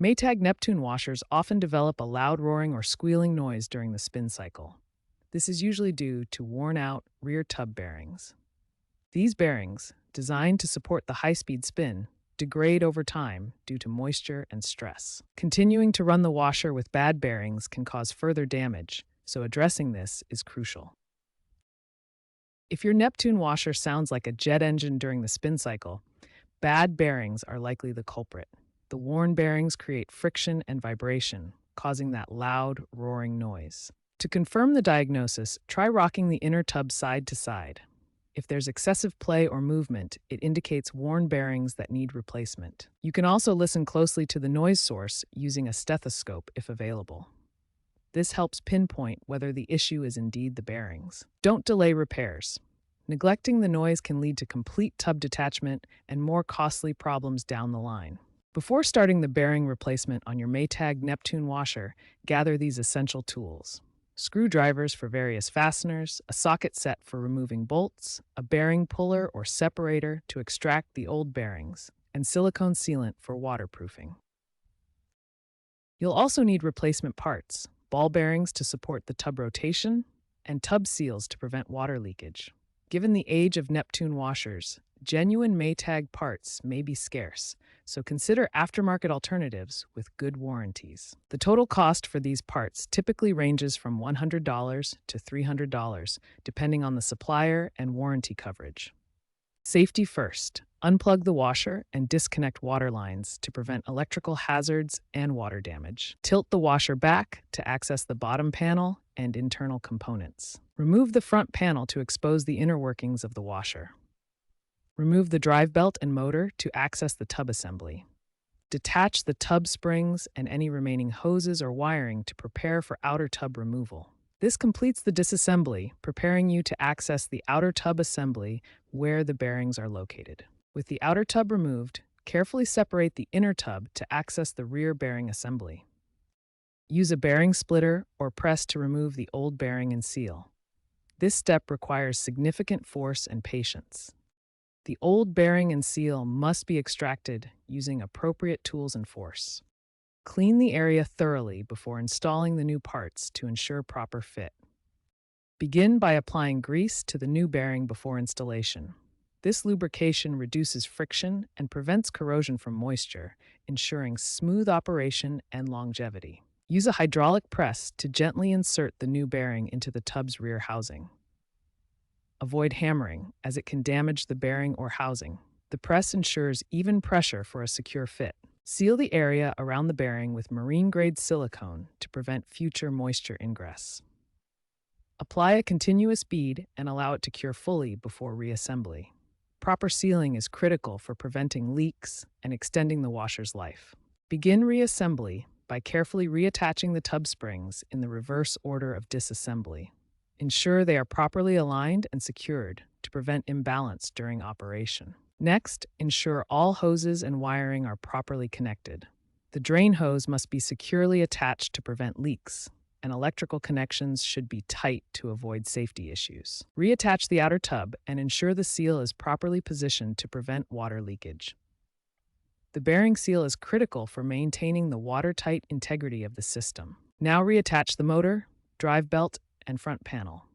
Maytag Neptune washers often develop a loud roaring or squealing noise during the spin cycle. This is usually due to worn-out rear tub bearings. These bearings, designed to support the high-speed spin, degrade over time due to moisture and stress. Continuing to run the washer with bad bearings can cause further damage, so addressing this is crucial. If your Neptune washer sounds like a jet engine during the spin cycle, bad bearings are likely the culprit. The worn bearings create friction and vibration, causing that loud, roaring noise. To confirm the diagnosis, try rocking the inner tub side to side. If there's excessive play or movement, it indicates worn bearings that need replacement. You can also listen closely to the noise source using a stethoscope if available. This helps pinpoint whether the issue is indeed the bearings. Don't delay repairs. Neglecting the noise can lead to complete tub detachment and more costly problems down the line. Before starting the bearing replacement on your Maytag Neptune washer, gather these essential tools: screwdrivers for various fasteners, a socket set for removing bolts, a bearing puller or separator to extract the old bearings, and silicone sealant for waterproofing. You'll also need replacement parts: ball bearings to support the tub rotation, and tub seals to prevent water leakage. Given the age of Neptune washers, genuine Maytag parts may be scarce, so consider aftermarket alternatives with good warranties. The total cost for these parts typically ranges from $100 to $300, depending on the supplier and warranty coverage. Safety first. Unplug the washer and disconnect water lines to prevent electrical hazards and water damage. Tilt the washer back to access the bottom panel and internal components. Remove the front panel to expose the inner workings of the washer. Remove the drive belt and motor to access the tub assembly. Detach the tub springs and any remaining hoses or wiring to prepare for outer tub removal. This completes the disassembly, preparing you to access the outer tub assembly where the bearings are located. With the outer tub removed, carefully separate the inner tub to access the rear bearing assembly. Use a bearing splitter or press to remove the old bearing and seal. This step requires significant force and patience. The old bearing and seal must be extracted using appropriate tools and force. Clean the area thoroughly before installing the new parts to ensure proper fit. Begin by applying grease to the new bearing before installation. This lubrication reduces friction and prevents corrosion from moisture, ensuring smooth operation and longevity. Use a hydraulic press to gently insert the new bearing into the tub's rear housing. Avoid hammering, as it can damage the bearing or housing. The press ensures even pressure for a secure fit. Seal the area around the bearing with marine-grade silicone to prevent future moisture ingress. Apply a continuous bead and allow it to cure fully before reassembly. Proper sealing is critical for preventing leaks and extending the washer's life. Begin reassembly by carefully reattaching the tub springs in the reverse order of disassembly. Ensure they are properly aligned and secured to prevent imbalance during operation. Next, ensure all hoses and wiring are properly connected. The drain hose must be securely attached to prevent leaks, and electrical connections should be tight to avoid safety issues. Reattach the outer tub and ensure the seal is properly positioned to prevent water leakage. The bearing seal is critical for maintaining the watertight integrity of the system. Now reattach the motor, drive belt, and front panel.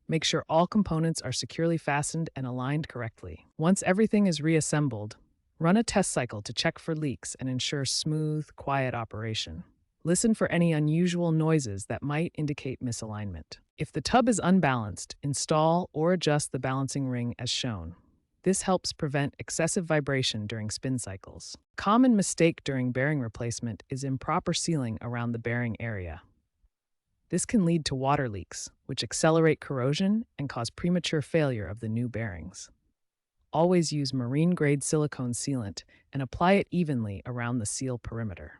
Make sure all components are securely fastened and aligned correctly. Once everything is reassembled, run a test cycle to check for leaks and ensure smooth, quiet operation. Listen for any unusual noises that might indicate misalignment. If the tub is unbalanced, install or adjust the balancing ring as shown. This helps prevent excessive vibration during spin cycles. A common mistake during bearing replacement is improper sealing around the bearing area. This can lead to water leaks, which accelerate corrosion and cause premature failure of the new bearings. Always use marine-grade silicone sealant and apply it evenly around the seal perimeter.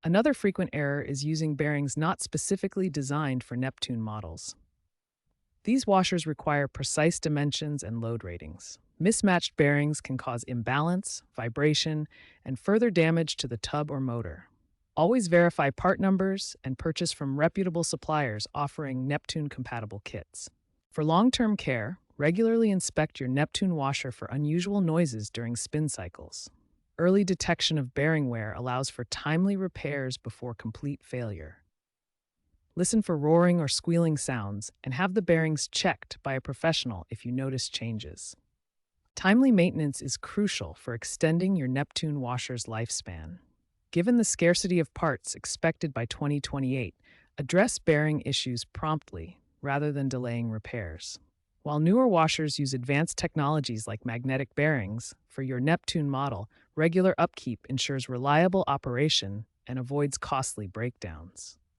Another frequent error is using bearings not specifically designed for Neptune models. These washers require precise dimensions and load ratings. Mismatched bearings can cause imbalance, vibration, and further damage to the tub or motor. Always verify part numbers and purchase from reputable suppliers offering Neptune-compatible kits. For long-term care, regularly inspect your Neptune washer for unusual noises during spin cycles. Early detection of bearing wear allows for timely repairs before complete failure. Listen for roaring or squealing sounds and have the bearings checked by a professional if you notice changes. Timely maintenance is crucial for extending your Neptune washer's lifespan. Given the scarcity of parts expected by 2028, address bearing issues promptly rather than delaying repairs. While newer washers use advanced technologies like magnetic bearings, for your Neptune model, regular upkeep ensures reliable operation and avoids costly breakdowns.